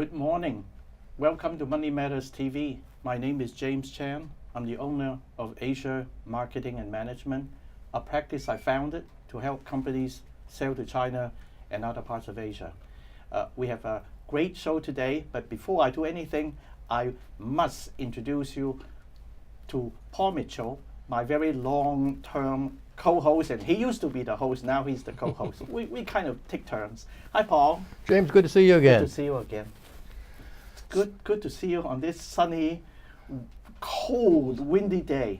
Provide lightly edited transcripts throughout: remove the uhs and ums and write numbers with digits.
Good morning. Welcome to Money Matters TV. My name is James Chan. I'm the owner of Asia Marketing and Management, a practice I founded to help companies sell to China and other parts of Asia. We have a great show today, but before I do anything, I must introduce you to Paul Mitchell, my very long-term co-host, and he used to be the host, now he's the co-host. we kind of take turns. Hi, Paul. James, good to see you again. Good to see you again. Good to see you on this sunny, cold, windy day.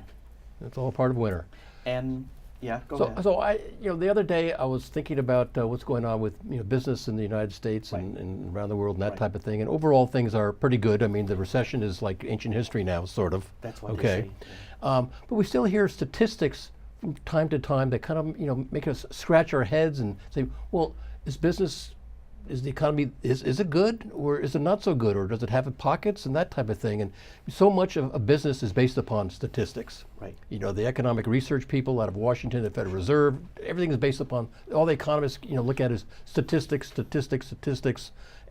It's all part of winter. And yeah, go ahead. So the other day I was thinking about what's going on with business in the United States and around the world and that type of thing. And overall, things are pretty good. I mean, the recession is like ancient history now, sort of. That's what they say. But we still hear statistics from time to time that kind of make us scratch our heads and say, well, is the economy, is it good or is it not so good, or does it have pockets and that type of thing? And so much of a business is based upon statistics. Right. The economic research people out of Washington, the Federal Reserve, everything is based upon, all the economists look at is statistics,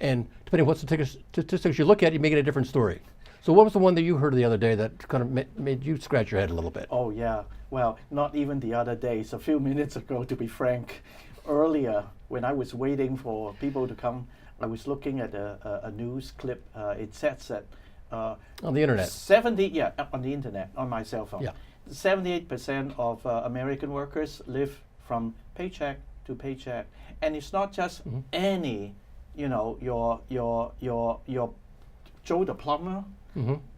and depending on what statistics you look at, you may get a different story. So what was the one that you heard the other day that kind of made you scratch your head a little bit? Oh yeah, well, not even the other day, it's a few minutes ago, to be frank. Earlier, when I was waiting for people to come, I was looking at a news clip. It says that on the internet. On the internet, on my cell phone. Yeah. 78% of American workers live from paycheck to paycheck, and it's not just any, your Joe the plumber.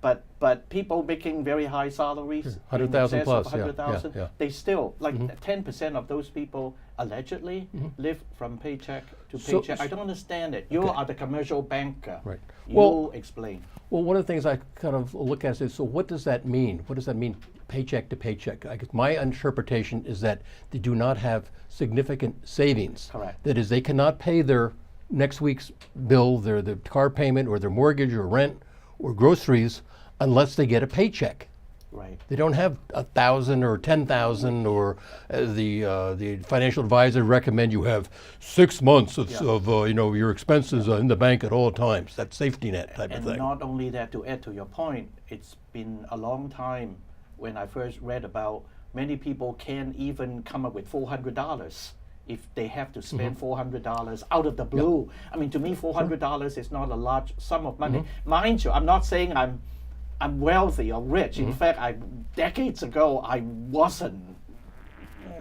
But people making very high salaries, 100,000 plus, 100,000, yeah. they still, 10% of those people allegedly live from paycheck to paycheck. I don't understand it. You are the commercial banker. Right. You explain. Well, one of the things I kind of look at is, so what does that mean? What does that mean, paycheck to paycheck? I guess my interpretation is that they do not have significant savings. Correct. That is, they cannot pay their next week's bill, their car payment or their mortgage or rent or groceries unless they get a paycheck. Right. They don't have 1,000 or 10,000, or the financial advisor recommend you have 6 months of your expenses in the bank at all times. That safety net type of thing. And not only that, to add to your point, it's been a long time when I first read about many people can't even come up with $400 if they have to spend $400 out of the blue. I mean, to me, $400 is not a large sum of money. Mind you, I'm not saying I'm wealthy or rich. In fact, decades ago, I wasn't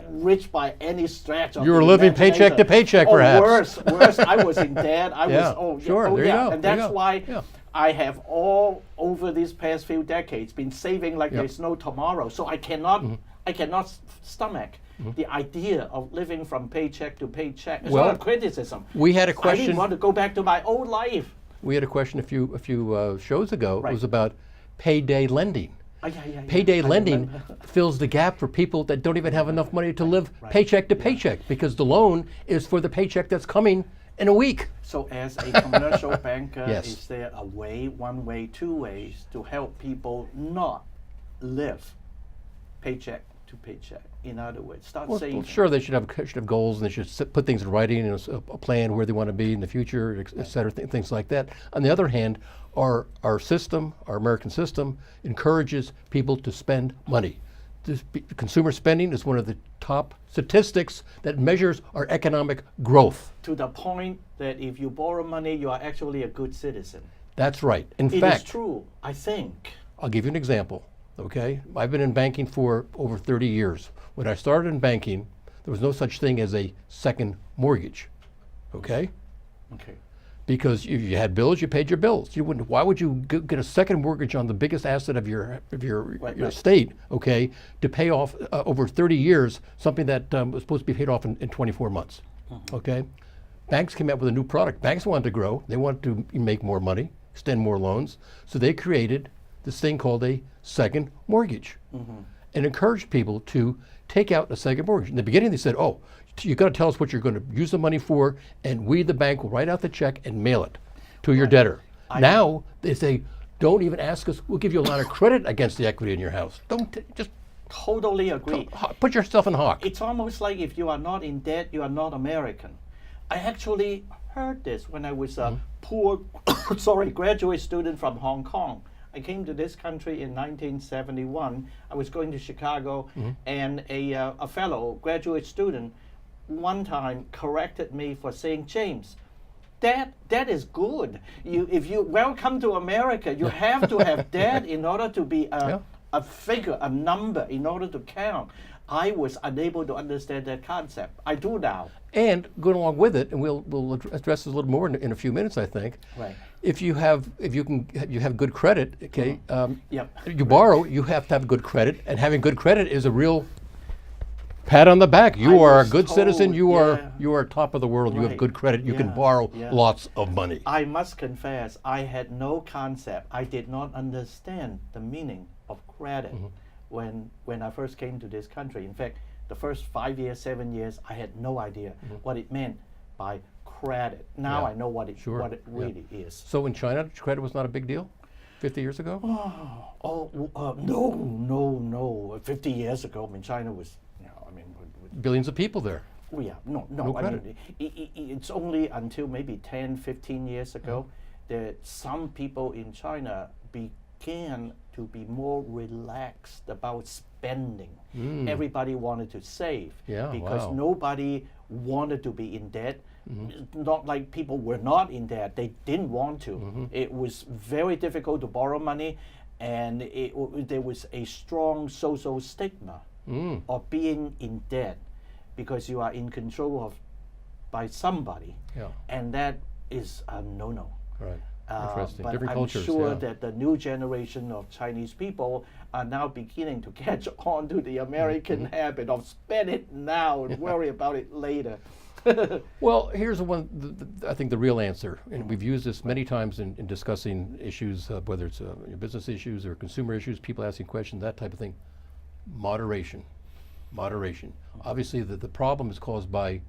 rich by any stretch of You were living paycheck to paycheck, perhaps. Worse, I was in debt. There you go. And that's why I have all over these past few decades been saving like there's no tomorrow. So I cannot stomach the idea of living from paycheck to paycheck. It's not a criticism. We had a question. I didn't want to go back to my old life. We had a question a few shows ago. It was about payday lending. Payday lending fills the gap for people that don't even have enough money to live paycheck to paycheck, because the loan is for the paycheck that's coming in a week. So as a commercial banker, is there a way, one way, two ways to help people not live paycheck to paycheck? In other words, start saving. Well, sure, they should have goals, and they should put things in writing, a plan where they want to be in the future, et cetera, things like that. On the other hand, our American system encourages people to spend money. Consumer spending is one of the top statistics that measures our economic growth. To the point that if you borrow money, you are actually a good citizen. That's right. In fact, it is true, I think. I'll give you an example. Okay, I've been in banking for over 30 years. When I started in banking, there was no such thing as a second mortgage. Okay. Because if you had bills, you paid your bills. You wouldn't. Why would you get a second mortgage on the biggest asset of your estate? Okay, to pay off over 30 years something that was supposed to be paid off in 24 months. Okay, banks came out with a new product. Banks wanted to grow. They wanted to make more money, extend more loans. So they created this thing called a second mortgage, and encouraged people to take out a second mortgage. In the beginning, they said, "Oh, you got to tell us what you're going to use the money for, and we, the bank, will write out the check and mail it to your debtor." Now they say, "Don't even ask us. We'll give you a line of credit against the equity in your house. Just totally agree. Put yourself in hock." It's almost like if you are not in debt, you are not American. I actually heard this when I was a poor, graduate student from Hong Kong. I came to this country in 1971. I was going to Chicago, and a fellow graduate student one time corrected me for saying, James, that is good. If you welcome to America, you have to have that in order to be a figure, a number, in order to count. I was unable to understand that concept. I do now. And going along with it, and we'll address this a little more in a few minutes, I think. Right. If you have good credit, okay, Yep. you borrow, you have to have good credit, and having good credit is a real pat on the back. You are a good citizen. You are top of the world. You have good credit. You can borrow lots of money. I must confess, I had no concept. I did not understand the meaning of credit when I first came to this country. In fact, the first 5 years, 7 years, I had no idea what it meant by credit. Now I know what it really is. So in China, credit was not a big deal 50 years ago? No. 50 years ago, I mean, China was, billions of people there. Oh, yeah, no credit. It's only until maybe 10, 15 years ago that some people in China began to be more relaxed about spending. Everybody wanted to save because nobody wanted to be in debt. Not like people were not in debt, they didn't want to. It was very difficult to borrow money, and there was a strong social stigma of being in debt because you are in control by somebody, and that is a no-no. Right. Interesting. But Different I'm cultures. sure that the new generation of Chinese people are now beginning to catch on to the American habit of spend it now and worry about it later. Well, here's I think the real answer, and we've used this many times in discussing issues, whether it's business issues or consumer issues, people asking questions, that type of thing. Moderation. Obviously, the problem is caused by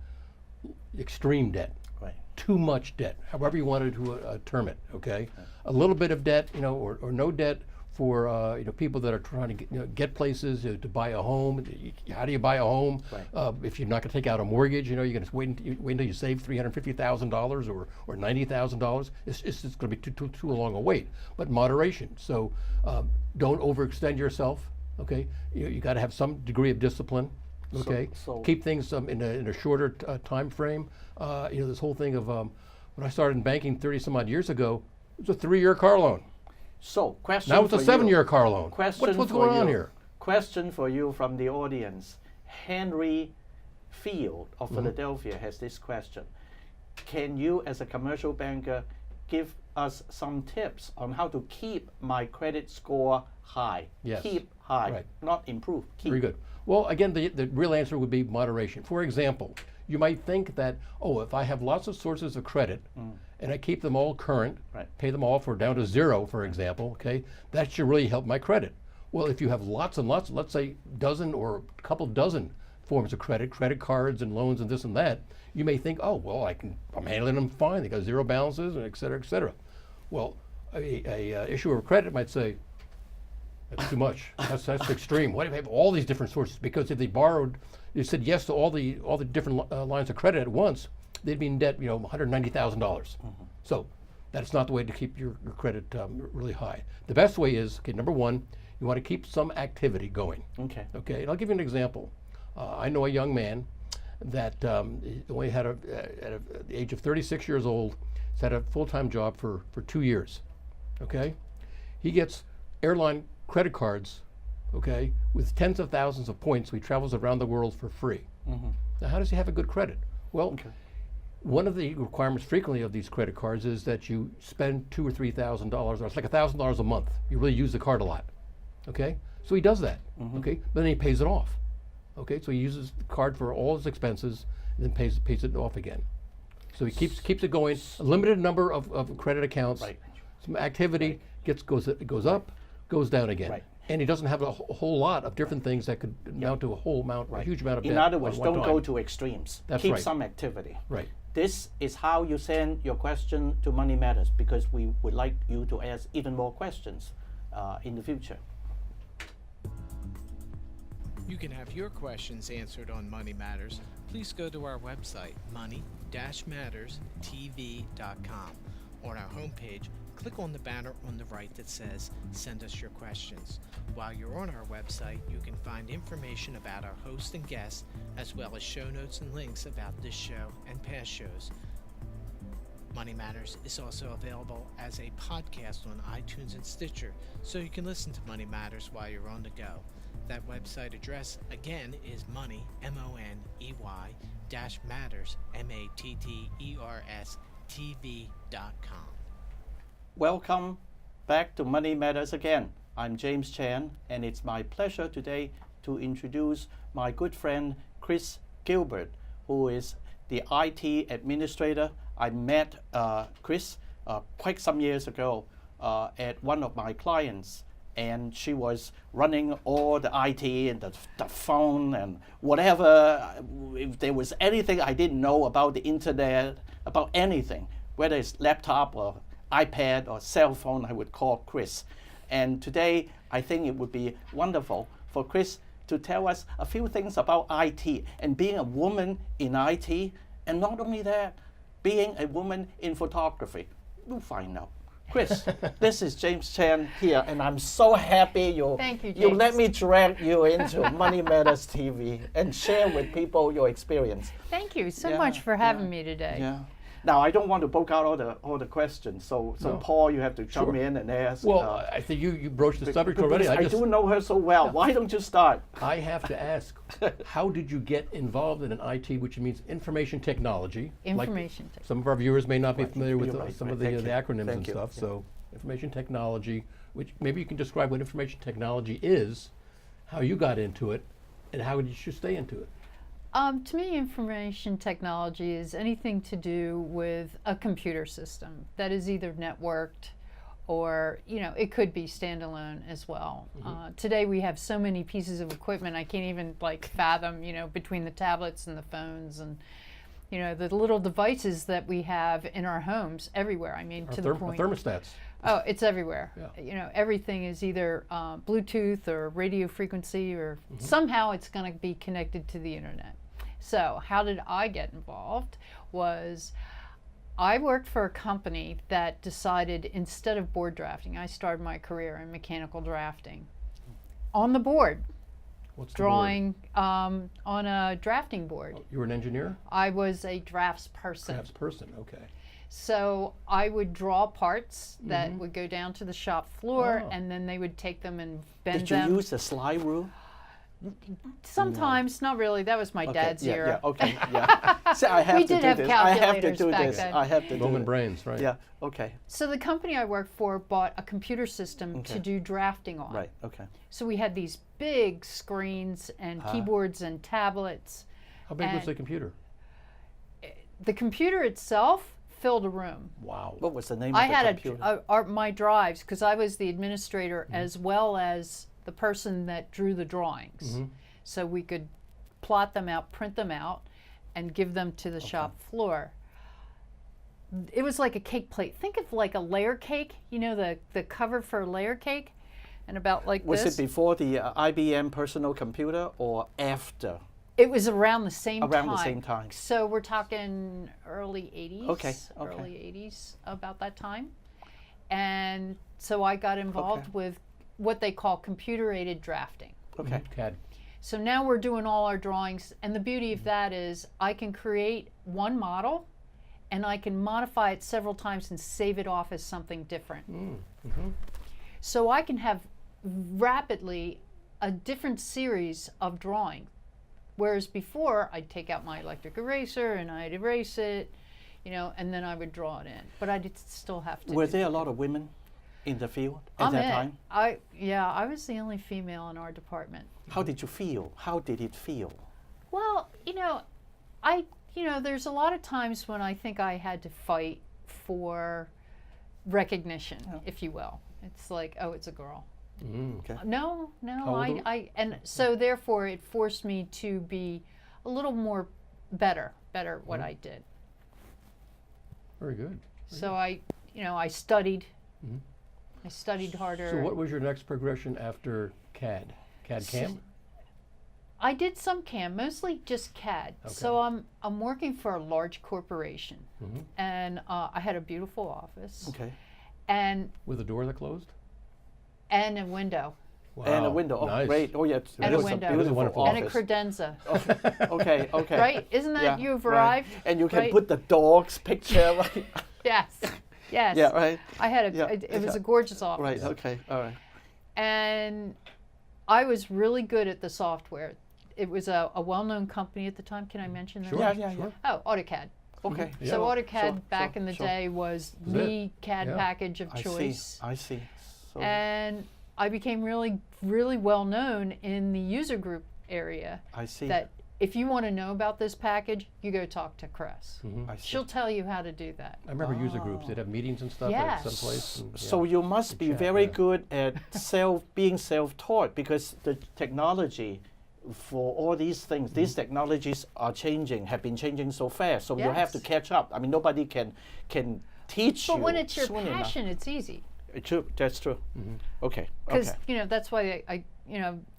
extreme debt. Right. Too much debt, however you wanted to term it, okay? A little bit of debt, or no debt for people that are trying to get places to buy a home. How do you buy a home? Right. If you're not going to take out a mortgage, you're going to wait until you save $350,000 or $90,000. It's just going to be too long a wait. But moderation. So don't overextend yourself. Okay, you got to have some degree of discipline. Okay, So keep things in a shorter time frame. This whole thing of when I started in banking 30 some odd years ago, it was a 3-year car loan. So question. Now it's a 7-year car loan. Question What's going on here? Question for you from the audience. Henry Field of Philadelphia has this question. Can you, as a commercial banker, give us some tips on how to keep my credit score high? Yes. Keep high, Right. not improve. Keep. Very good. Well, again, the real answer would be moderation. For example, you might think that, if I have lots of sources of credit and I keep them all current, pay them all down to 0, for example, okay, that should really help my credit. Well, if you have lots and lots, let's say dozen or a couple dozen forms of credit cards and loans and this and that, you may think, I'm handling them fine. They got 0 balances, and et cetera, et cetera. Well, a issuer of credit might say, that's too much. That's extreme. Why do you have all these different sources? Because if they said yes to all the different lines of credit at once, they'd be in debt, $190,000. So that's not the way to keep your credit really high. The best way is, number one, you want to keep some activity going. Okay. Okay. And I'll give you an example. I know a young man that only had at the age of 36 years old, has had a full-time job for 2 years. Okay. He gets airline credit cards, okay, with tens of thousands of points. So he travels around the world for free. Now, how does he have a good credit? Well, one of the requirements frequently of these credit cards is that you spend $2,000 or $3,000, or it's like $1,000 a month. You really use the card a lot, okay? So he does that, okay? But then he pays it off, okay? So he uses the card for all his expenses and then pays it off again. So he keeps it going. A limited number of credit accounts, some activity goes up, goes down again. Right. And he doesn't have a whole lot of different things that could amount to a huge amount of debt. In other words, at one don't time. go to extremes. That's Keep right. some activity. Right. This is how you send your question to Money Matters, because we would like you to ask even more questions in the future. You can have your questions answered on Money Matters. Please go to our website, money-matters.com. money-matterstv.com. On our homepage, click on the banner on the right that says Send Us Your Questions. While you're on our website, you can find information about our hosts and guests, as well as show notes and links about this show and past shows. Money Matters is also available as a podcast on iTunes and Stitcher, so you can listen to Money Matters while you're on the go. That website address, again, is money, M-O-N-E-Y, -matters, M-A-T-T-E-R-S, TV.com. Welcome back to Money Matters again. I'm James Chan, and it's my pleasure today to introduce my good friend Chris Gilbert, who is the IT administrator. I met Chris quite some years ago at one of my clients, and she was running all the IT and the phone and whatever. If there was anything I didn't know about the internet, about anything, whether it's laptop or iPad or cell phone, I would call Chris. And today, I think it would be wonderful for Chris to tell us a few things about IT and being a woman in IT, and not only that, being a woman in photography. We'll find out. Chris, this is James Chan here, and I'm so happy Thank you, you James. let me drag you into Money Matters TV and share with people your experience. Thank you so Yeah, much for having yeah, me today. Yeah. Now, I don't want to poke out all the questions, so No. Paul, you have to jump Sure. in and ask. Well, I think you broached the subject already. I do know her so well. Why don't you start? I have to ask, how did you get involved in an IT, which means information technology? Like Information technology. some of our viewers may not be familiar with You're right, some right. of the, Thank the you. acronyms Thank and you. stuff. Yeah. So information technology, which maybe you can describe what information technology is, how you got into it, and how did you stay into it? To me, information technology is anything to do with a computer system that is either networked or, it could be standalone as well. Today we have so many pieces of equipment I can't even fathom, between the tablets and the phones and, the little devices that we have in our homes everywhere. I mean, Our to the point. thermostats. Oh, it's everywhere. Yeah. Everything is either Bluetooth or radio frequency, or somehow it's going to be connected to the internet. So how did I get involved? I worked for a company that decided, instead of board drafting, I started my career in mechanical drafting. On the board, What's the drawing on a drafting board. board? You were an engineer? I was a draftsperson. Craftsperson, okay. So I would draw parts that would go down to the shop floor, Oh. and then they would take them and bend Did you them. use the slide rule? Sometimes, not really. That was my dad's yeah, era. Yeah, okay, yeah. See, I have We to did do have this. I have to calculators do back this. then. I have to do Roman it. brains, right? Yeah, okay, So the company I worked for bought a computer system Okay. to do drafting on. right, okay. So we had these big screens and keyboards and tablets. How big was And- the computer? The computer itself filled a room. Wow. What was the name I of the had computer? my drives, because I was the administrator as well as the person that drew the drawings. So we could plot them out, print them out, and give them to the shop floor. It was like a cake plate. Think of like a layer cake, the cover for a layer cake, and about like Was this. it before the IBM personal computer or after? It was around the same time. Around the same time. So we're talking early 80s. Okay, okay. Early 80s, about that time. And so I got involved Okay. with what they call computer-aided drafting. Okay. CAD. So now we're doing all our drawings, and the beauty of that is I can create one model, and I can modify it several times and save it off as something different. So I can have rapidly a different series of drawing. Whereas before, I'd take out my electric eraser and I'd erase it, and then I would draw it in. But I did still have to. Were there a lot of women in the field at I'm that it. time? I was the only female in our department. How did you feel? How did it feel? Well, there's a lot of times when I think I had to fight for recognition, if you will. It's like, oh, it's a girl. Okay. No, How old and so therefore it forced me to be a little more better what I did. Very good. So I studied. I studied harder. So what was your next progression after CAD? CAD CAM? I did some CAM, mostly just CAD. So I'm working for a large corporation, and I had a beautiful office. Okay. And With a door that closed? and a window. Wow. And a window. Oh, nice. great. Oh, yeah. And it a was window. beautiful Wonderful. And a office. credenza. Okay, okay. Right? Isn't that Yeah, you've right. arrived? And you can right? put the dog's picture, right? Yes. Yes. Yeah, right. I had a. Yeah, It was yeah. a gorgeous office. Right, okay, all right. And I was really good at the software. It was a well-known company at the time. Can I mention that? Sure. Yeah, yeah, yeah. sure. Oh, AutoCAD. Okay. Yeah. So AutoCAD Sure, back sure, in the sure. day was Was the it? CAD Yeah. package of I choice. see, I see. So, And I became really, really well known in the user group area. I see. That if you want to know about this package, you go talk to Cress. I see. She'll tell you how to do that. I remember user groups. They'd have meetings and stuff Yes. at some place. and, So you must be chat, very yeah. good at being self-taught, because the technology for all these things, these technologies are changing, have been changing so fast. So you have to Yes. catch up. I mean, nobody can teach you. But when it's your soon enough. passion, it's easy. True, that's true. Okay, Because, okay, you know, that's why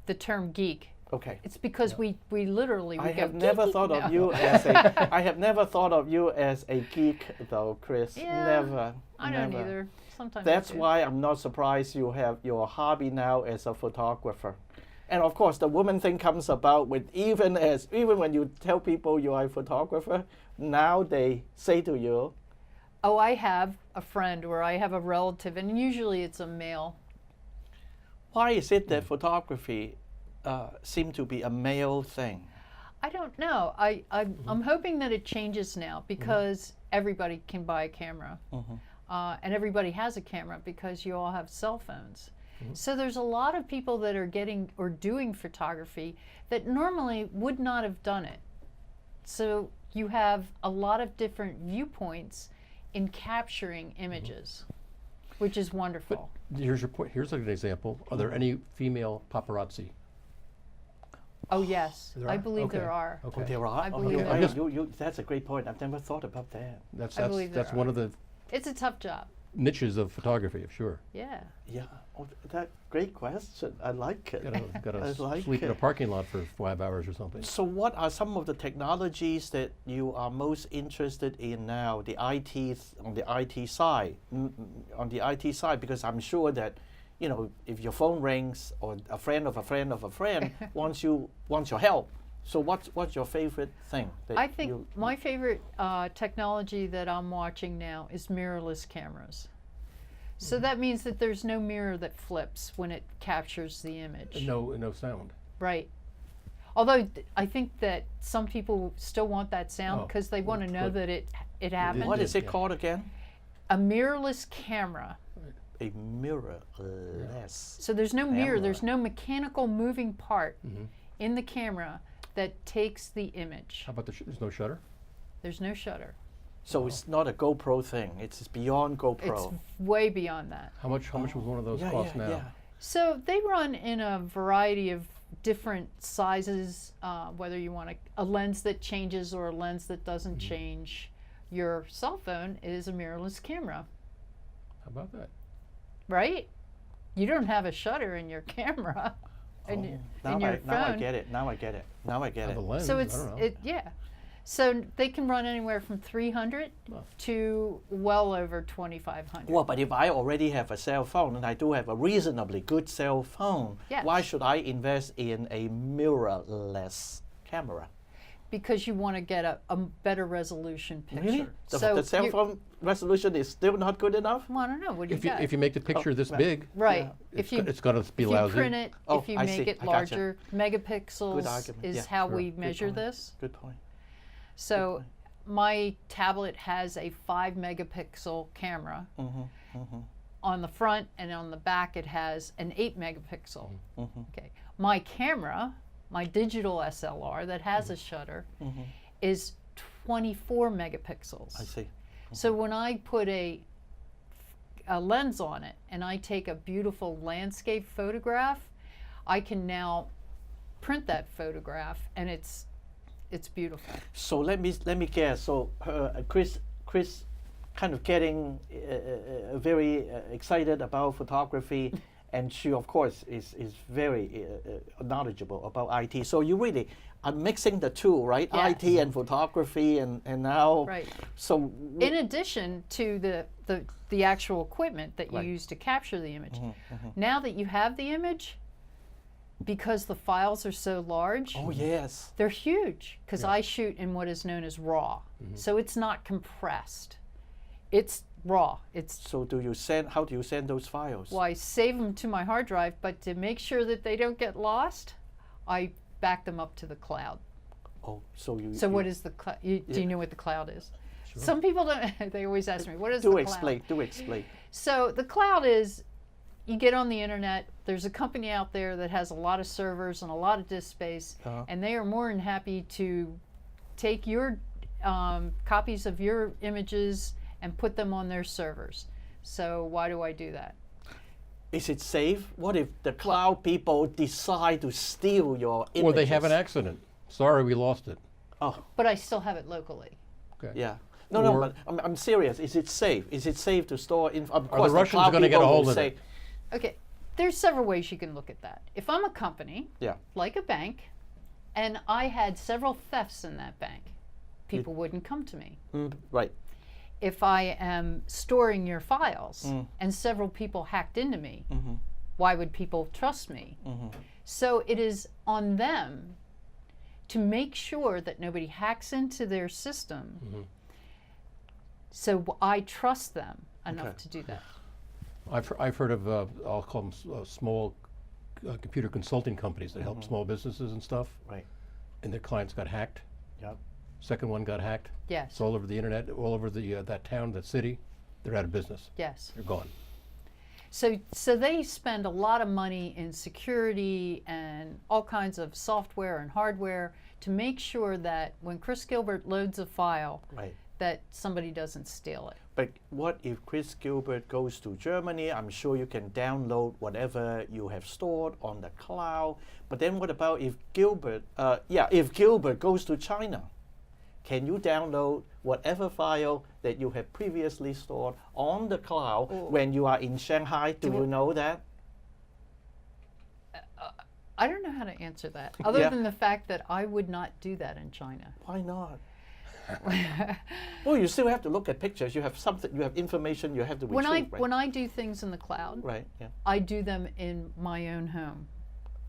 the term geek. okay. It's because we literally, we I go, have never geek, thought no. of you as a. I have never thought of you as a geek, though, Chris. Yeah, Never. I don't never. either. Sometimes I That's do. why I'm not surprised you have your hobby now as a photographer. And of course, the woman thing comes about with even when you tell people you are a photographer, now they say to you, Oh, I have a friend or I have a relative, and usually it's a male. why is it that photography seems to be a male thing? I don't know. I'm hoping that it changes now because everybody can buy a camera. And everybody has a camera because you all have cell phones. So there's a lot of people that are getting or doing photography that normally would not have done it. So you have a lot of different viewpoints in capturing images, which is wonderful. Here's your point. Here's an example. Are there any female paparazzi? Oh yes, There I are? believe Okay. there are. Okay. Oh, there are. I believe okay. there You, that's a great point. I've never thought about that. That's I believe that's there one are. of the It's a tough job. niches of photography, sure. Yeah. Yeah. Oh, that great question. I like it. Gotta I like sleep in a it. parking lot for 5 hours or something. So, what are some of the technologies that you are most interested in now? The on the IT side, on the IT side, because I'm sure that, you know, if your phone rings or a friend of a friend of a friend wants your help. So, what's your favorite thing? That I think you, my favorite technology that I'm watching now is mirrorless cameras. So that means that there's no mirror that flips when it captures the image. No sound. Right. Although I think that some people still want that sound Oh, because they want to know good. that it happened. what is it Yeah. called again? A mirrorless camera. A mirrorless. So there's no mirror, Camera. there's no mechanical moving part in the camera that takes the image. How about there's no shutter? There's no shutter. So it's not a GoPro thing. It's beyond GoPro. It's way beyond that. How much would one of those yeah, cost yeah, now? yeah. So they run in a variety of different sizes, whether you want a lens that changes or a lens that doesn't change. Your cell phone is a mirrorless camera, How about that? right? You don't have a shutter in your camera. In your Now I phone. get it. Now I get it. Now I get The it. lens, So I it's don't know. yeah. So they can run anywhere from 300 Wow. to well over 2,500. Well, but if I already have a cell phone and I do have a reasonably good cell phone, Yes. why should I invest in a mirrorless camera? Because you want to get a better resolution picture. Really? The So cell you- phone resolution is still not good enough? Well, I don't know. What do you If you, got? if you make the picture this right. big, right. Yeah. If you it's got to be if you lousy. print it, Oh, if you I make see. it I gotcha. larger, megapixels Good argument. is Yeah, how sure. we Good measure point. this. Good point. So my tablet has a 5 megapixel camera. On the front and on the back it has an 8 megapixel. Okay. My camera, my digital SLR that has a shutter, is 24 megapixels. I see. So when I put a lens on it and I take a beautiful landscape photograph, I can now print that photograph and it's beautiful. So let me guess. So Chris kind of getting very excited about photography, and she, of course, is very knowledgeable about IT. So you really are mixing the two, right? Yes. IT and photography, and now. Right. So In addition to the actual equipment that you Right. use to capture the image, now that you have the image, because the files are so large, oh yes. they're huge. Because I shoot in what is known as RAW, so it's not compressed. It's RAW. It's So do you send? How do you send those files? well, I save them to my hard drive, but to make sure that they don't get lost, I back them up to the cloud. Oh, so you. So you what is the cloud? Do Yeah. you know what the cloud is? Some people don't. They always ask me, "What is do the explain? cloud?" Do explain. So the cloud is, you get on the internet. There's a company out there that has a lot of servers and a lot of disk space, and they are more than happy to take your copies of your images and put them on their servers. So why do I do that? Is it safe? What if the cloud people decide to steal your images? Or they have an accident. Sorry, we lost it. Oh, But I still have it locally. Okay. yeah. No, Or- but I'm serious. Is it safe? Is it safe to store? Of Are course, the Russians cloud going to get a people hold will of say, it? Okay, there's several ways you can look at that. If I'm a company, Yeah. like a bank, and I had several thefts in that bank, people wouldn't come to me. Right. If I am storing your files and several people hacked into me, why would people trust me? So it is on them to make sure that nobody hacks into their system. So I trust them enough Okay. to do that. I've heard of, I'll call them small computer consulting companies that help small businesses and stuff, Right. and their clients got hacked. Yep. Second one got hacked. Yes. It's all over the internet, all over that town, that city. They're out of business. Yes. They're gone. So they spend a lot of money in security and all kinds of software and hardware to make sure that when Chris Gilbert loads a file, Right. that somebody doesn't steal it. But what if Chris Gilbert goes to Germany? I'm sure you can download whatever you have stored on the cloud. But then what about if Gilbert, if Gilbert goes to China? Can you download whatever file that you have previously stored on the cloud when you are in Shanghai? Do you know that? I don't know how to answer that, other Yeah. than the fact that I would not do that in China. Why not? Well, you still have to look at pictures. You have something. You have information. You have to retrieve. Right. When I do things in the cloud, Right. Yeah. I do them in my own home.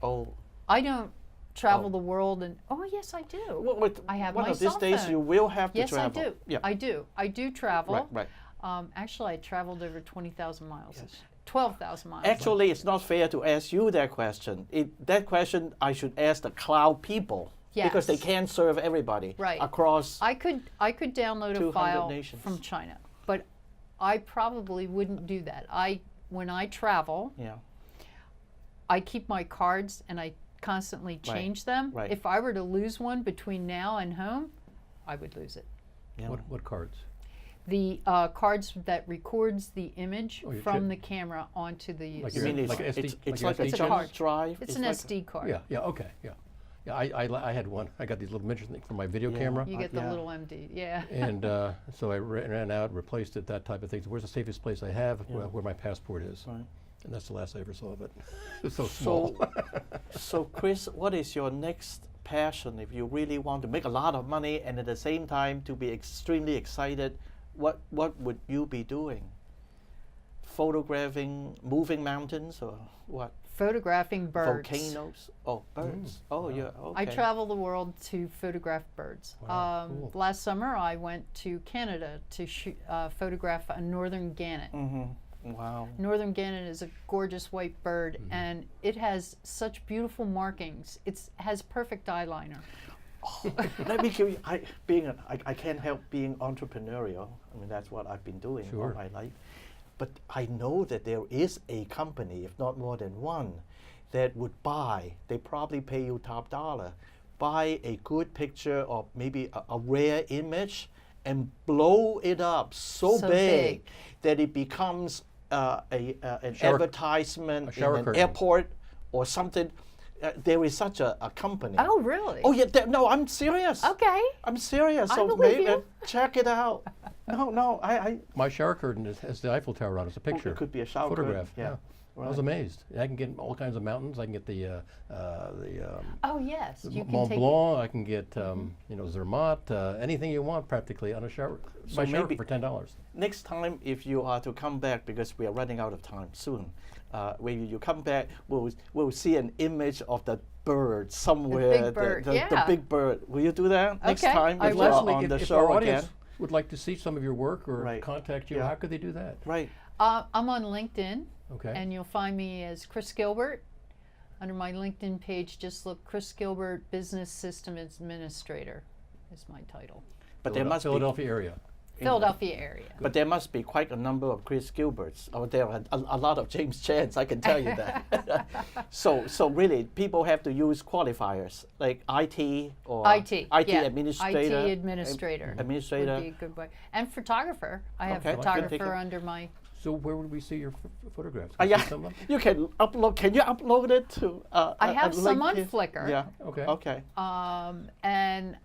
Oh. I don't travel the world and yes, I do. I have one my of these cell days phone. you will have to Yes, travel. I do. Yeah. I do travel. Right. Actually, I traveled over 20,000 miles. 12,000 miles. Actually, it's not fair to ask you that question. That question I should ask the cloud people because they Yes. can't serve everybody Right. across. I could download a 200 file nations. from China, but I probably wouldn't do that. When I travel, Yeah. I keep my cards and I constantly change them. Right. If I were to lose one between now and home, I would lose it. Yeah. What cards? The cards that records the image your from chip? the camera onto the Like You your- mean it's like a SD it's like like a SD jump card. drive? It's an like SD card. Yeah, okay, yeah. Yeah, I had one. I got these little miniature things for my video camera. You get the Yeah. little MD. Yeah. And so I ran out, replaced it, that type of thing. So where's the safest place I have? Where my passport is. Right. And that's the last I ever saw of it. It's so small. So, Chris, what is your next passion if you really want to make a lot of money and at the same time to be extremely excited? What would you be doing? Photographing moving mountains or what? Photographing birds. Volcanoes? Oh, birds. Oh, yeah. Okay. I travel the world to photograph birds. Wow, cool. Last summer, I went to Canada to photograph a northern gannet. Wow. Northern gannet is a gorgeous white bird, and it has such beautiful markings. It has perfect eyeliner. Let me give you. I can't help being entrepreneurial. I mean, that's what I've been doing all Sure. my life. But I know that there is a company, if not more than one, that would buy. They probably pay you top dollar. Buy a good picture or maybe a rare image and blow it up so big that it becomes an advertisement in shower an curtain. airport or something. There is such a company. Oh, really? Oh yeah, no, I'm serious. Okay. I'm serious. I So believe maybe you. check it out. No, I My shower curtain has the Eiffel Tower on it. It's a picture. it could be a shower photograph. curtain, I was amazed. I can get all kinds of mountains. I can get the Oh yes, you can Mont take Blanc. I can get Zermatt. Anything you want practically on a shower. So My shower maybe- for $10. Next time, if you are to come back, because we are running out of time soon, when you come back, we'll see an image of the bird somewhere. bird, the yeah. big bird. Will you do that next Okay, time I if will. you're Leslie, on the if show our again? audience would like to see some of your work or Right. contact you, Yeah. how could they do that? Right. I'm on LinkedIn, Okay. and you'll find me as Chris Gilbert. Under my LinkedIn page, just look Chris Gilbert, Business System Administrator is my title. But there must be. Philadelphia area. Philadelphia area. But there must be quite a number of Chris Gilberts, or there are a lot of James Chans, I can tell you that. so really, people have to use qualifiers like IT or IT, yeah. administrator. IT administrator. Administrator. Would be a good way. And photographer. I have Okay. photographer Good. under my. So where would we see your photographs? Yeah, See some of them? you can upload. Can you upload it to? I have some on LinkedIn? Flickr. Yeah. Okay. Okay. And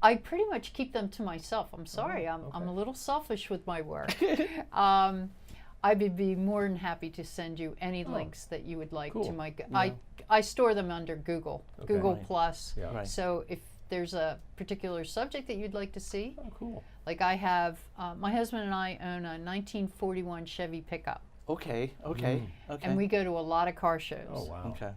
I pretty much keep them to myself. I'm sorry, I'm okay. a little selfish with my work. I would be more than happy to send you any links that you would like to Cool. my. Yeah. I store them under Google, Okay. Google Right. Plus. Yeah. Right. So if there's a particular subject that you'd like to see, Oh, cool. like I have, my husband and I own a 1941 Chevy pickup, Okay. Okay. Okay. and we go to a lot of car shows. Oh, wow. Okay.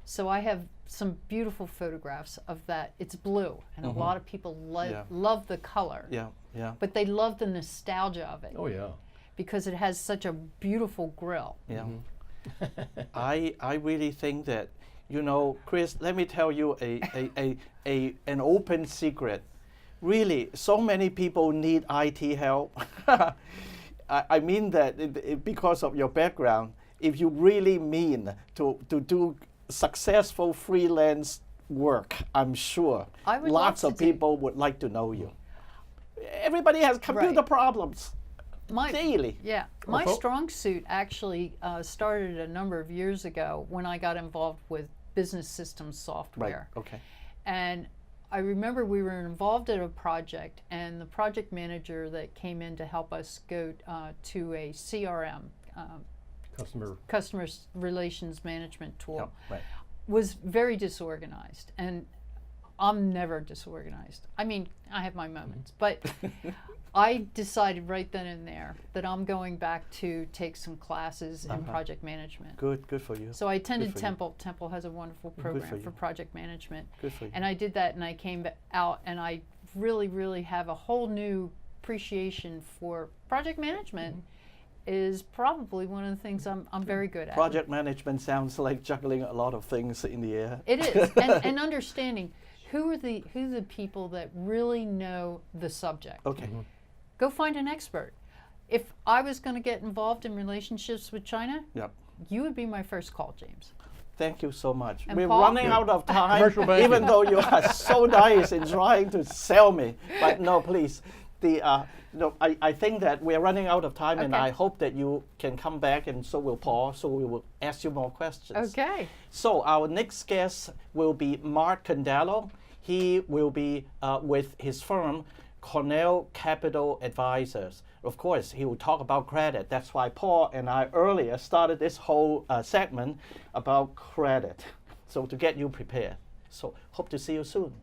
So I have some beautiful photographs of that. It's blue, and a lot of people Yeah. love the color, Yeah. Yeah. but they love the nostalgia of it Oh, yeah. because it has such a beautiful grill. Yeah. I really think that, Chris, let me tell you an open secret. Really, so many people need IT help. I mean that because of your background. If you really mean to do successful freelance work, I'm sure I would lots love of to do- people would like to know you. Everybody has computer Right. problems My, daily. yeah, my fo- strong suit actually started a number of years ago when I got involved with business systems software. Okay. And I remember we were involved in a project, and the project manager that came in to help us go to a CRM, customer relations management tool, Yeah. Right. was very disorganized. And I'm never disorganized. I mean, I have my moments, but I decided right then and there that I'm going back to take some classes in project management. Good for you. So I attended for you. Temple. Temple has a wonderful for program you. for project management. Good for you. And I did that, and I came out, and I really, really have a whole new appreciation for project management. Is probably one of the things I'm very good at. Project management sounds like juggling a lot of things in the air. It is, and understanding who are the people that really know the subject. Okay. Go find an expert. If I was going to get involved in relationships with China, Yep. you would be my first call, James. Thank you so much. And We're Paul? running out of time, Commercial banking. even though you are so nice in trying to sell me. But no, please. I think that we're running out of time, and Okay. I hope that you can come back, and so will Paul, so we will ask you more questions. Okay. So our next guest will be Mark Condallo. He will be with his firm, Cornell Capital Advisors. Of course, he will talk about credit. That's why Paul and I earlier started this whole segment about credit, so to get you prepared. So hope to see you soon.